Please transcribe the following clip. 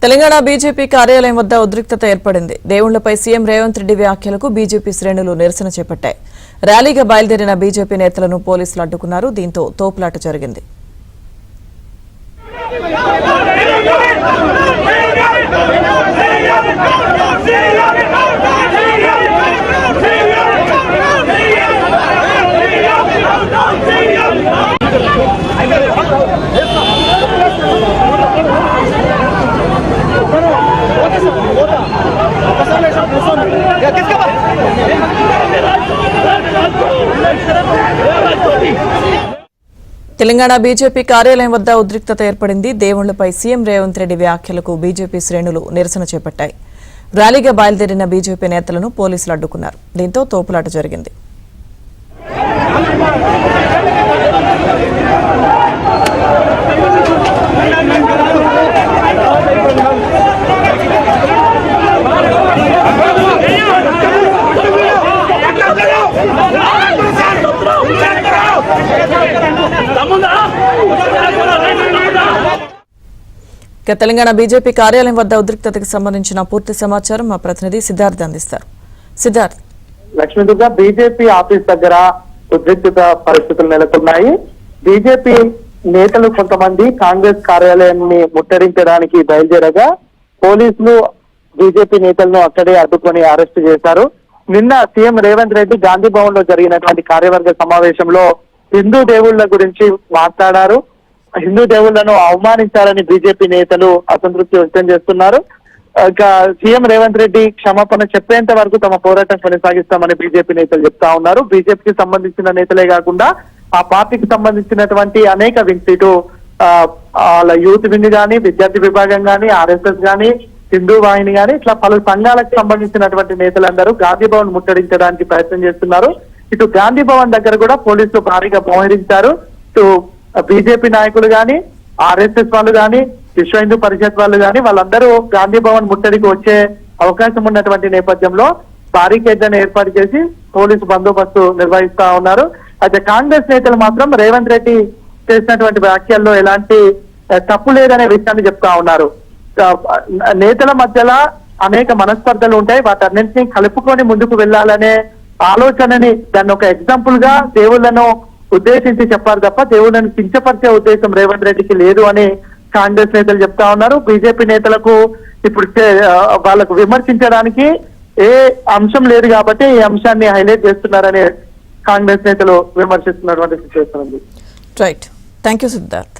Telangana BJP కార్యాలయం వద్ద ఉద్రిక్తత ఏర్పడింది. దేవుళ్లపై సీఎం రేవంత్ రెడ్డి వ్యాఖ్యలకు బీజేపీ శ్రేణులు నిరసన చేపట్టాయి. ర్యాలీగా బయలుదేరిన బీజేపీ నేతలను పోలీసులు అడ్డుకున్నారు. దీంతో తోపులాట జరిగింది. తెలంగాణ బీజేపీ కార్యాలయం వద్ద ఉద్రిక్తత ఏర్పడింది. దేవుళ్లపై సీఎం రేవంత్ రెడ్డి వ్యాఖ్యలకు బీజేపీ శ్రేణులు నిరసన చేపట్టాయి. ర్యాలీగా బయలుదేరిన బీజేపీ నేతలను పోలీసులు అడ్డుకున్నారు. దీంతో తోపులాట జరిగింది. తెలంగాణ బీజేపీ కార్యాలయం వద్ద ఉద్రిక్తతకు సంబంధించిన పూర్తి సమాచారం మా ప్రతినిధి సిద్ధార్థ్ అందిస్తారు. సిద్ధార్థ్. లక్ష్మీదుర్గ బీజేపీ ఆఫీస్ దగ్గర ఉద్రిక్తత పరిస్థితులు నెలకొన్నాయి. బీజేపీ నేతలు కొంతమంది కాంగ్రెస్ కార్యాలయాన్ని ముట్టడించడానికి బయలుదేరగా పోలీసులు బీజేపీ నేతలను అక్కడే అడ్డుకొని అరెస్టు చేశారు. నిన్న సీఎం రేవంత్ రెడ్డి గాంధీ భవన్ లో జరిగినటువంటి కార్యవర్గ సమావేశంలో హిందూ దేవుళ్ల గురించి మాట్లాడారు. హిందూ దేవుళ్లను అవమానించారని బీజేపీ నేతలు అసంతృప్తి వ్యక్తం చేస్తున్నారు. ఇక సీఎం రేవంత్ రెడ్డి క్షమాపణ చెప్పేంత వరకు తమ పోరాటం కొనసాగిస్తామని బీజేపీ నేతలు చెప్తా ఉన్నారు. బీజేపీకి సంబంధించిన నేతలే కాకుండా ఆ పార్టీకి సంబంధించినటువంటి అనేక వింగ్ ఇటు వాళ్ళ యూత్ వింగ్ గానీ, విద్యార్థి విభాగం గానీ, ఆర్ఎస్ఎస్ గానీ, హిందూ వాహిని గానీ ఇట్లా పలు సంఘాలకు సంబంధించినటువంటి నేతలందరూ గాంధీ భవన్ ముట్టడించడానికి ప్రయత్నం చేస్తున్నారు. ఇటు గాంధీ భవన్ దగ్గర కూడా పోలీసులు భారీగా మోహరించారు. ఇటు బీజేపీ నాయకులు గాని, ఆర్ఎస్ఎస్ వాళ్ళు గాని, విశ్వ హిందూ పరిషత్ వాళ్ళు గాని వాళ్ళందరూ గాంధీ భవన్ ముట్టడికి వచ్చే అవకాశం ఉన్నటువంటి నేపథ్యంలో బారికేడ్లను ఏర్పాటు చేసి పోలీసు బందోబస్తు నిర్వహిస్తా ఉన్నారు. అయితే కాంగ్రెస్ నేతలు మాత్రం రేవంత్ రెడ్డి చేసినటువంటి వ్యాఖ్యల్లో ఎలాంటి తప్పు లేదనే విషయాన్ని చెప్తా ఉన్నారు. నేతల మధ్యలో అనేక మనస్పర్ధలు ఉంటాయి, వాటన్నింటినీ కలుపుకొని ముందుకు వెళ్లాలనే ఆలోచనని దాన్ని ఒక ఎగ్జాంపుల్ గా దేవుళ్లను ఉద్దేశించి చెప్పారు తప్ప దేవుళ్లను కించపరిచే ఉద్దేశం రేవంత్ రెడ్డికి లేదు అని కాంగ్రెస్ నేతలు చెప్తా ఉన్నారు. బీజేపీ నేతలకు ఇప్పుడు వాళ్ళకు విమర్శించడానికి ఏ అంశం లేదు కాబట్టి ఈ అంశాన్ని హైలైట్ చేస్తున్నారని కాంగ్రెస్ నేతలు విమర్శిస్తున్నటువంటి సిచ్యువేషన్ ఉంది. రైట్. Thank you Siddharth.